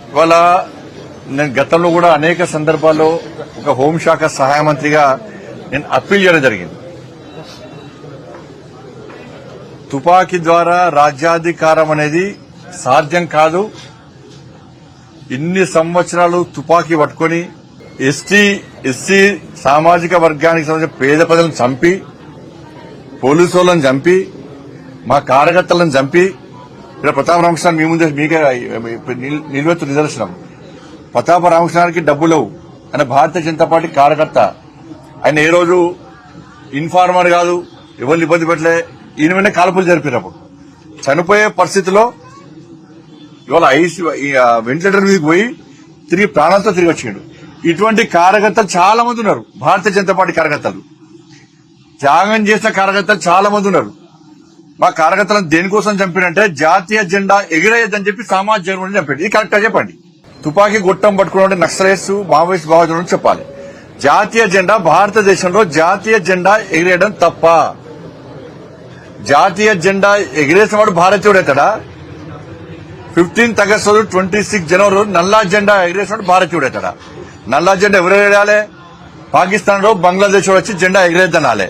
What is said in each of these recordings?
ఇవాళ నేను గతంలో కూడా అనేక సందర్భాల్లో ఒక హోంశాఖ సహాయ మంత్రిగా నేను అప్పీల్ చేయడం జరిగింది. తుపాకీ ద్వారా రాజ్యాధికారం అనేది సాధ్యం కాదు. ఇన్ని సంవత్సరాలు తుపాకీ పట్టుకుని ఎస్సీ సామాజిక వర్గానికి సంబంధించిన పేద ప్రజలను చంపి, పోలీసులను చంపి, మా కార్యకర్తలను చంపి, ఇక్కడ ప్రతాప రామకృష్ణ మీ ముందే మీకే నిలువెత్తు నిదర్శనం. ప్రతాప రామకృష్ణానికి డబ్బులు లేవు. ఆయన భారతీయ జనతా పార్టీ కార్యకర్త. ఆయన ఏ రోజు ఇన్ఫార్మర్ కాదు, ఎవరిని ఇబ్బంది పెట్టలే. ఈయన మీద కాల్పులు జరిపినప్పుడు చనిపోయే పరిస్థితిలో ఇవాళ వెంటిలేటర్ మీదకి పోయి తిరిగి ప్రాణాలతో తిరిగి వచ్చిండు. ఇటువంటి కార్యకర్తలు చాలా మంది ఉన్నారు. భారతీయ జనతా పార్టీ కార్యకర్తలు, త్యాగం చేసిన కార్యకర్తలు చాలా మంది ఉన్నారు. మా కార్యకర్తలను దేనికోసం చంపినంటే జాతీయ జెండా ఎగిరేయద్దని చెప్పి సామాజిక జర్మని చంపాడు. ఇది కరెక్టా చెప్పండి? తుపాకీ గుట్టం పట్టుకున్న నక్సలైట్స్, మావోయిస్ట్ భావజనం చెప్పాలి. జాతీయ జెండా, భారతదేశంలో జాతీయ జెండా ఎగిరేయడం తప్ప. జాతీయ జెండా ఎగిరేసిన వాడు భారతీయుడు అవుతాడా? 15th ఆగస్టు రోజు, 26 జనవరి రోజు నల్లా జెండా ఎగిరేసిన భారతీయుడు అవుతాడా? నల్లా జెండా ఎవరు ఎగరేయాలి? పాకిస్తాన్ లో బంగ్లాదేశ్ వచ్చి జెండా ఎగిరేద్దనాలే.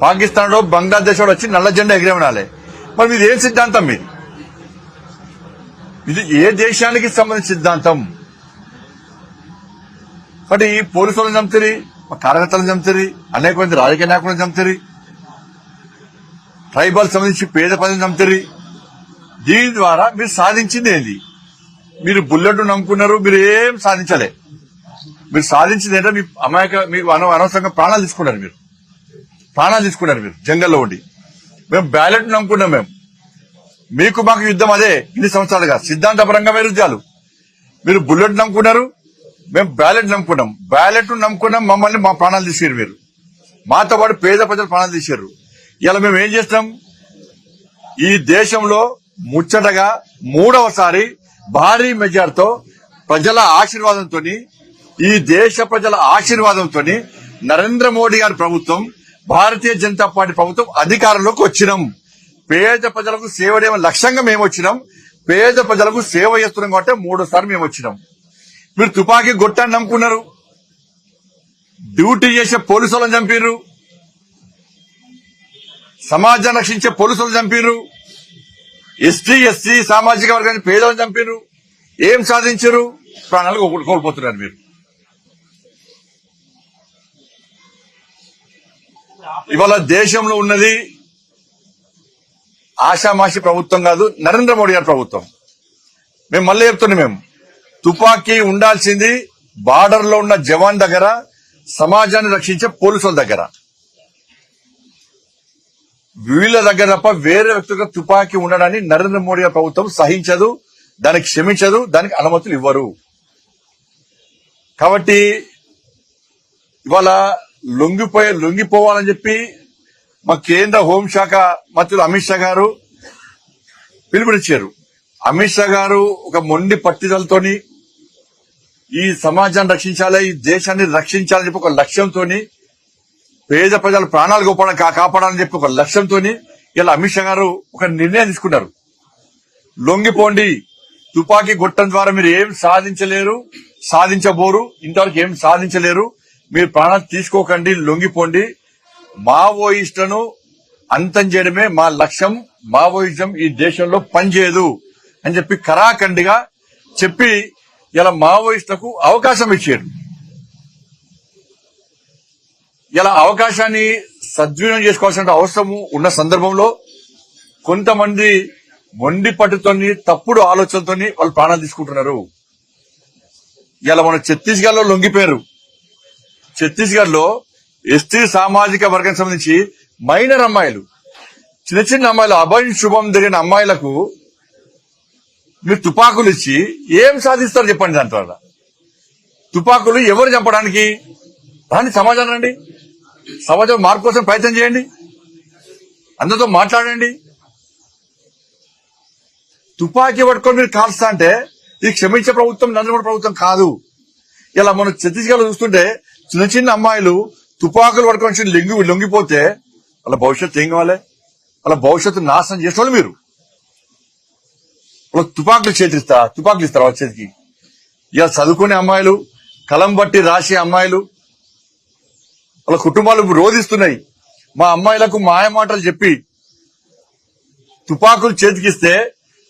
పాకిస్తాన్ లో బంగ్లాదేశ్ వచ్చి నల్ల జెండా ఎగిరేమనాలే. మరి మీది ఏం సిద్ధాంతం? మీది ఇది ఏ దేశానికి సంబంధించిన సిద్ధాంతం? కాబట్టి ఈ పోలీసులను చంపుతారు, మా కార్యకర్తలను చంపుతారు, అనేక మంది రాజకీయ నాయకులను చంపుతారు, ట్రైబల్ సంబంధించి పేద ప్రజలను చంపుతారు. దీని ద్వారా మీరు సాధించింది ఏంది? మీరు బుల్లెట్ నమ్ముకున్నారు, మీరు ఏం సాధించలే. మీరు సాధించింది ఏంటో మీకు అనవసరంగా ప్రాణాలు తీసుకున్నారు. మీరు జంగల్లో ఉండి. మేము బ్యాలెట్ నమ్ముకున్నాం. మీకు మాకు యుద్ధం అదే ఇన్ని సంవత్సరాలుగా. సిద్ధాంతపరంగా యుద్ధాలు. మీరు బుల్లెట్ నమ్ముకున్నారు, మేము బ్యాలెట్ నమ్ముకున్నాం. మమ్మల్ని మా ప్రాణాలు తీసారు. మీరు మాతో పాటు పేద ప్రజలు ప్రాణాలు తీశారు. ఇలా మేము ఏం చేస్తాం? ఈ దేశంలో ముచ్చటగా 3వసారి భారీ మెజార్టీతో ప్రజల ఆశీర్వాదంతో, ఈ దేశ ప్రజల ఆశీర్వాదంతో నరేంద్ర మోడీ గారి ప్రభుత్వం, భారతీయ జనతా పార్టీ ప్రభుత్వం అధికారంలోకి వచ్చినాం. పేద ప్రజలకు సేవ చేయడం లక్ష్యంగా మేము వచ్చినాం. పేద ప్రజలకు సేవ చేస్తున్నాం కాబట్టి 3సారి మేము వచ్చినాం. మీరు తుపాకీ గొట్టాన్ని నమ్ముకున్నారు, డ్యూటీ చేసే పోలీసులను చంపారు, సమాజాన్ని రక్షించే పోలీసులను చంపారు, ఎస్సీ సామాజిక వర్గాన్ని పేదలను చంపారు. ఏం సాధించారు? ప్రాణాలు కోల్పోతున్నారు. మీరు ఇవాళ దేశంలో ఉన్నది ఆషామాషి ప్రభుత్వం కాదు, నరేంద్ర మోడీ గారి ప్రభుత్వం. మేము మళ్ళీ చెప్తున్నాం, తుపాకీ ఉండాల్సింది బార్డర్ లో ఉన్న జవాన్ దగ్గర, సమాజాన్ని రక్షించే పోలీసుల దగ్గర. వీళ్ళ దగ్గర తప్ప వేరే వ్యక్తులకు తుపాకీ ఉండడాన్ని నరేంద్ర మోడీ గారి ప్రభుత్వం సహించదు, దానికి క్షమించదు, దానికి అనుమతులు ఇవ్వరు. కాబట్టి ఇవాళ లొంగిపోవాలని చెప్పి మా కేంద్ర హోంశాఖ మంత్రులు అమిత్ షా గారు పిలుపునిచ్చారు. అమిత్ షా గారు ఒక మొండి పట్టుదలతోని ఈ సమాజాన్ని రక్షించాలి, ఈ దేశాన్ని రక్షించాలని చెప్పి ఒక లక్ష్యంతో, పేద ప్రజల ప్రాణాలు కాపాడాలని చెప్పి ఒక లక్ష్యంతో ఇలా అమిత్ షా గారు ఒక నిర్ణయం తీసుకున్నారు. లొంగిపోండి, తుపాకీ గుట్టం ద్వారా మీరు ఏం సాధించలేరు, సాధించబోరు, ఇంతవరకు ఏం సాధించలేరు, మీరు ప్రాణాలు తీసుకోకండి, లొంగిపోండి. మావోయిస్టులను అంతం చేయడమే మా లక్ష్యం. మావోయిజం ఈ దేశంలో పనిచేయదు అని చెప్పి కరాఖండిగా చెప్పి ఇలా మావోయిస్టులకు అవకాశం ఇచ్చారు. ఇలా అవకాశాన్ని సద్వినియోగం చేసుకోవాల్సిన అవసరం ఉన్న సందర్భంలో కొంతమంది మొండి పట్టుతోని, తప్పుడు ఆలోచనలతోని వాళ్ళు ప్రాణాలు తీసుకుంటున్నారు. ఇలా మన ఛత్తీస్గఢ్ లో లొంగిపోయారు. ఛత్తీస్గఢ్ లో ఎస్టీ సామాజిక వర్గానికి సంబంధించి మైనర్ అమ్మాయిలు, చిన్న అమ్మాయిలు, అభయం శుభం జరిగిన అమ్మాయిలకు మీరు తుపాకులు ఇచ్చి ఏం సాధిస్తారు చెప్పండి? దాని ద్వారా తుపాకులు ఎవరు చంపడానికి? దాన్ని సమాజం రండి, సమాజం మార్పు కోసం ప్రయత్నం చేయండి, అందరితో మాట్లాడండి. తుపాకీ పట్టుకొని మీరు కాల్స్తా అంటే ఇది క్షమించే ప్రభుత్వం నరేంద్ర మోడీ ప్రభుత్వం కాదు. ఇలా మనం ఛత్తీస్గఢ్ లో చూస్తుంటే చిన్న అమ్మాయిలు తుపాకులు పట్టుకొని లొంగిపోతే వాళ్ళ భవిష్యత్తు ఏం కావాలి? వాళ్ళ భవిష్యత్తు నాశనం చేసేవాళ్ళు మీరు. వాళ్ళకి తుపాకులు ఇస్తారు వాళ్ళ చేతికి. ఇక చదువుకునే అమ్మాయిలు, కలం బట్టి రాసే అమ్మాయిలు, వాళ్ళ కుటుంబాలు రోధిస్తున్నాయి. మా అమ్మాయిలకు మాయమాటలు చెప్పి తుపాకులు చేతికిస్తే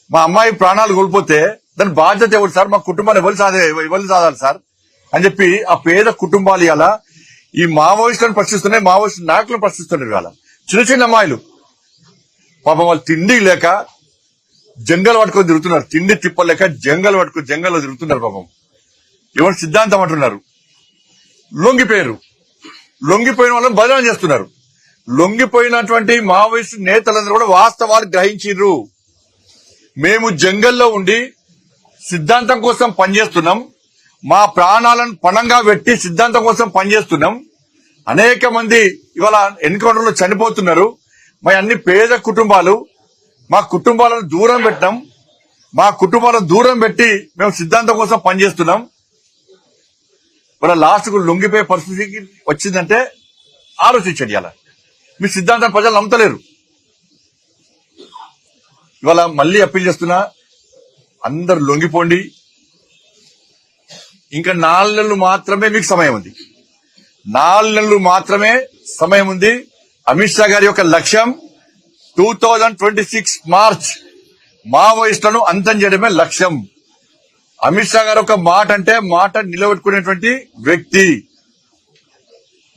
మా అమ్మాయి ప్రాణాలు కోల్పోతే దాని బాధ్యత ఎవరు సార్? మా కుటుంబాలు ఎవరు సాధాలి సార్ అని చెప్పి ఆ పేద కుటుంబాలు ఇలా ఈ మావోయిస్టులను ప్రశ్నిస్తున్నాయి, మావోయిస్టు నాయకులను ప్రశ్నిస్తున్నారు. ఇవాళ చిన్న చిన్న అమ్మాయిలు పాపం వాళ్ళు తిండి లేక జంగల్ పట్టుకొని తిరుగుతున్నారు, తిండి తిప్పలేక జంగల్లో తిరుగుతున్నారు. పాపం ఎవరు సిద్ధాంతం అంటున్నారు, లొంగిపోయిన వాళ్ళని బదనాం చేస్తున్నారు. లొంగిపోయినటువంటి మావోయిస్టు నేతలందరూ కూడా వాస్తవాలు గ్రహించారు. మేము జంగల్లో ఉండి సిద్ధాంతం కోసం పనిచేస్తున్నాం, మా ప్రాణాలను పణంగా పెట్టి సిద్ధాంతం కోసం పనిచేస్తున్నాం. అనేక మంది ఇవాళ ఎన్కౌంటర్ లో చనిపోతున్నారు. మా అన్ని పేద కుటుంబాలు, మా కుటుంబాలను దూరం పెట్టినాం, మా కుటుంబాలను దూరం పెట్టి మేము సిద్ధాంతం కోసం పనిచేస్తున్నాం. ఇవాళ లాస్ట్ కు లొంగిపోయే పరిస్థితికి వచ్చిందంటే ఆలోచించండి. ఇలా మీ సిద్ధాంతం ప్రజలు నమ్మతలేరు. ఇవాళ మళ్ళీ అప్పీల్ చేస్తున్నా, అందరు లొంగిపోండి. ఇంకా 4 నెలలు మాత్రమే మీకు సమయం ఉంది. 4 నెలలు మాత్రమే సమయం ఉంది. అమిత్ షా గారి యొక్క లక్ష్యం 2026 మార్చ్ మావోయిస్టులను అంతం చేయడమే లక్ష్యం. అమిత్ షా గారు ఒక మాట అంటే మాట నిలబెట్టుకునేటువంటి వ్యక్తి.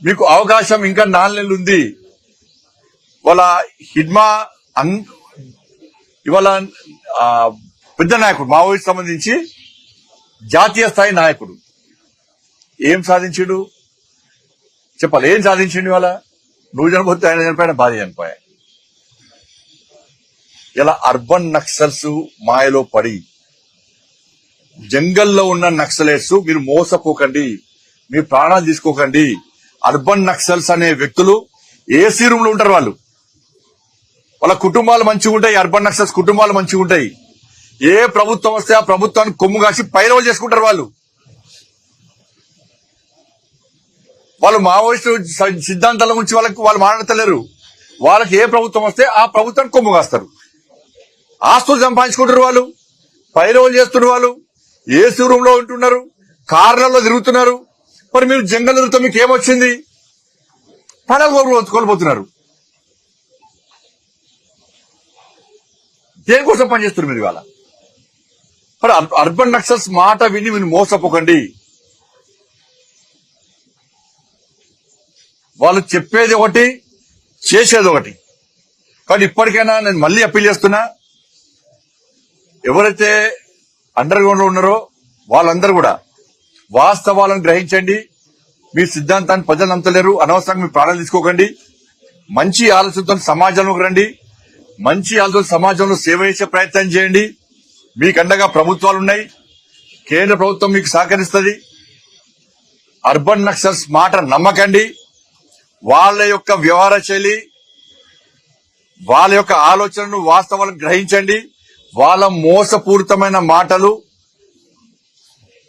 మీకు అవకాశం ఇంకా 4 నెలలు ఉంది. వాళ్ళ హిడ్మా ఇవాళ పెద్ద నాయకుడు, మావోయిస్ట్ సంబంధించి జాతీయ స్థాయి నాయకుడు ఏం సాధించాడు చెప్పాలి? ఏం సాధించిండు? ఇవాళ నువ్వు చనిపోతే ఆయన చనిపోయిన, భార్య చనిపోయా. ఇలా అర్బన్ నక్సల్స్ మాయలో పడి జంగల్లో ఉన్న నక్సలైట్స్ మీరు మోసపోకండి, మీ ప్రాణాలు తీసుకోకండి. అర్బన్ నక్సల్స్ అనే వ్యక్తులు ఏసీ రూమ్ లో ఉంటారు. వాళ్ళ కుటుంబాలు మంచిగా ఉంటాయి. అర్బన్ నక్సల్స్ కుటుంబాలు మంచిగా ఉంటాయి. ఏ ప్రభుత్వం వస్తే ఆ ప్రభుత్వాన్ని కొమ్ము కాసి పైరవులు చేసుకుంటారు. వాళ్ళు మావోయిస్టు సిద్ధాంతాల గురించి వాళ్ళు మాట్లాడతలేరు. వాళ్ళకి ఏ ప్రభుత్వం వస్తే ఆ ప్రభుత్వాన్ని కొమ్ము కాస్తారు. ఆస్తులు సంపాదించుకుంటారు, వాళ్ళు పైరవులు చేస్తున్నారు. వాళ్ళు ఏసీ రూమ్ లో ఉంటున్నారు, కార్లలో తిరుగుతున్నారు. మరి మీరు జంగల్ తిరుగుతా మీకు ఏమొచ్చింది? ప్రాణాలు కోల్పోతున్నారు. దేనికోసం పనిచేస్తున్నారు మీరు ఇవాళ? మరి అర్బన్ నక్సల్స్ మాట విని మీరు మోసపోకండి. వాళ్ళు చెప్పేది ఒకటి, చేసేది ఒకటి. కానీ ఇప్పటికైనా నేను మళ్ళీ అప్పీల్ చేస్తున్నా, ఎవరైతే అండర్ గ్రౌండ్ లో ఉన్నారో వాళ్ళందరూ కూడా వాస్తవాలను గ్రహించండి. మీ సిద్ధాంతాన్ని ప్రజలు నమ్మలేరు. అనవసరంగా మీ ప్రాణాలు తీసుకోకండి. మంచి ఆలోచనతో సమాజంలోకి రండి. మంచి ఆలోచన సమాజంలో సేవ చేసే ప్రయత్నం చేయండి. మీకు అండగా ప్రభుత్వాలున్నాయి. కేంద్ర ప్రభుత్వం మీకు సహకరిస్తుంది. అర్బన్ నక్సల్స్ మాట నమ్మకండి. వాళ్ళ యొక్క వ్యవహార శైలి, వాళ్ళ యొక్క ఆలోచనను, వాస్తవాలను గ్రహించండి. వాళ్ళ మోసపూరితమైన మాటలు,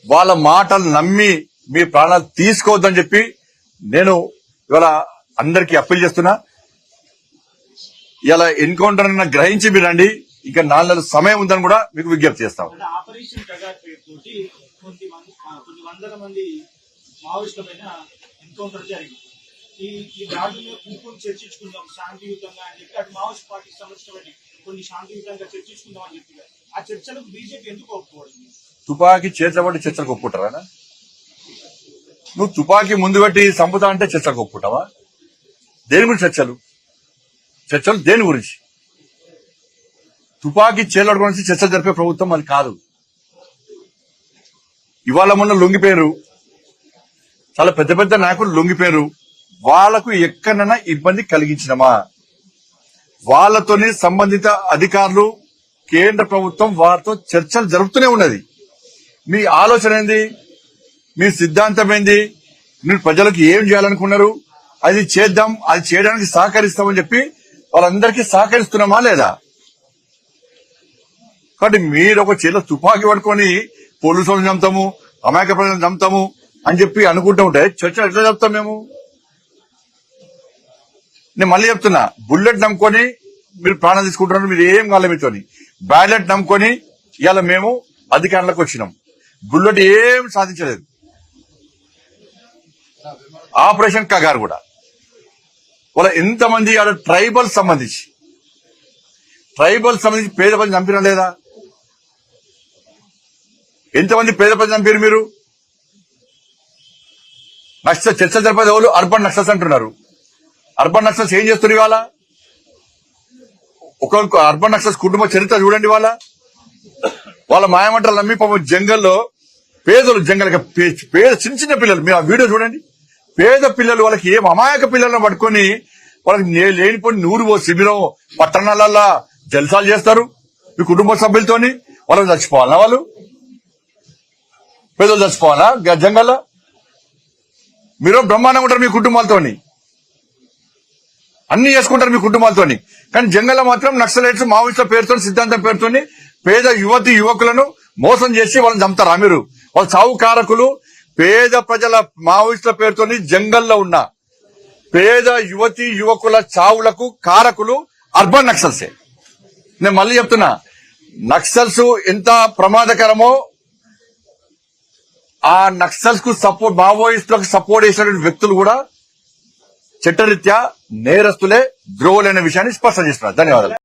వాళ్ళ మాటలు నమ్మి మీ ప్రాణాలు తీసుకోవద్దని చెప్పి నేను ఇవాళ అందరికీ అప్పీల్ చేస్తున్నా. ఇలా ఎన్కౌంటర్ గ్రహించి మీరండి. ఇంకా 4 నెలల సమయం ఉందని కూడా మీకు విజ్ఞప్తి చేస్తాం. ఆపరేషన్ టగార్ పేరుతోటి కొన్ని వందల మంది మావోయిస్టుల పైన ఎన్కౌంటర్ జరిగింది. ఈ దాడుల్లో కూర్చొని చర్చించుకుందాం శాంతియుతంగా అని చెప్పి అటు మావోయిస్ట్ పార్టీకి సంబంధించిన కొన్ని శాంతియుతంగా చర్చించుకుందాం అని చెప్పి ఆ చర్చలకు బీజేపీ ఎందుకు ఒప్పుకోవడం? తుపాకీ చేతిలో పట్టి చర్చలకు ఒప్పుకుంటారా? నువ్వు తుపాకీ ముందు పెట్టి చంపుతా అంటే చర్చలకు ఒప్పుకుంటావా? దేని గురించి చర్చలు దేని గురించి? తుపాకీ చేతిలో గురించి చర్చ జరిపే ప్రభుత్వం అది కాదు. ఇవాళ మొన్న లొంగిపోయారు, చాలా పెద్ద పెద్ద నాయకులు లొంగిపోయారు. వాళ్లకు ఎక్కడైనా ఇబ్బంది కలిగించినమా? వాళ్లతోనే సంబంధిత అధికారులు, కేంద్ర ప్రభుత్వం వారితో చర్చలు జరుపుతూనే ఉన్నది. మీ ఆలోచన ఏంది? మీ సిద్ధాంతం ఏంది? మీరు ప్రజలకు ఏం చేయాలనుకున్నారు? అది చేద్దాం, అది చేయడానికి సహకరిస్తామని చెప్పి వాళ్ళందరికీ సహకరిస్తున్నామా లేదా? కాబట్టి మీరు ఒక చేతిలో తుపాకీ పట్టుకొని పోలీసులను చంపుతాము, అమాయక ప్రజలను చంపుతాము అని చెప్పి అనుకుంటూ ఉంటే చర్చ ఎట్లా చెప్తాం మేము? నేను మళ్ళీ చెప్తున్నా, బుల్లెట్ నమ్ముకొని మీరు ప్రాణం తీసుకుంటున్నారు. మీరు ఏం కాలే మీతోని. బ్యాలెట్ నమ్ముకొని ఇవాళ మేము అధికారంలోకి వచ్చినాం. బుల్లెట్ ఏం సాధించలేదు. ఆపరేషన్ కగారు కూడా వాళ్ళ ఎంతమంది ఆడ ట్రైబల్ సంబంధించి పేద ప్రజలు చంపినా లేదా? ఎంతమంది పేద ప్రజలు చంపారు మీరు? చర్చ జరిపేది వాళ్ళు అర్బన్ నక్సల్స్ అంటున్నారు. అర్బన్ నక్సల్స్ ఏం చేస్తున్నారు ఇవాళ? ఒక్కొక్క అర్బన్ నక్సల్స్ కుటుంబ చరిత్ర చూడండి. వాళ్ళ మాయమంటలు నమ్మి పాపం జంగల్లో పేదలు పేద చిన్న పిల్లలు, మీరు ఆ వీడియో చూడండి. పేద పిల్లలు వాళ్ళకి ఏం అమాయక పిల్లలను పట్టుకొని వాళ్ళకి లేనిపోయి నూరు శిబిరం పట్టణాలల్లో జల్సాలు చేస్తారు మీ కుటుంబ సభ్యులతోని. వాళ్ళకి చచ్చిపోవాలనా? వాళ్ళు పేదలు చచ్చిపోవాలా జంగల్లో? మీరు బ్రహ్మాండంగా ఉంటారు మీ కుటుంబాలతోని, అన్ని చేసుకుంటారు మీ కుటుంబాలతోని. కానీ జంగల్లో మాత్రం నక్సలైట్స్ మావోయిస్టుల పేరుతో సిద్ధాంతం పేరుతోని పేద యువకులను మోసం చేసి వాళ్ళని చంపుతారా మీరు? వాళ్ళ చావు కారకులు పేద ప్రజల మావోయిస్టుల పేరుతోని జంగల్లో ఉన్న పేద యువకుల చావులకు కారకులు అర్బన్ నక్సల్సే. నేను మళ్ళీ చెప్తున్నా, నక్సల్స్ ఎంత ప్రమాదకరమో ఆ నక్సల్స్ కు సపోర్ట్, మావోయిస్టులకు సపోర్ట్ చేసినటువంటి వ్యక్తులు కూడా చట్టరీత్యా నేరస్తులే, ద్రోవులైన విషయాన్ని స్పష్టం చేస్తున్నారు. ధన్యవాదాలు.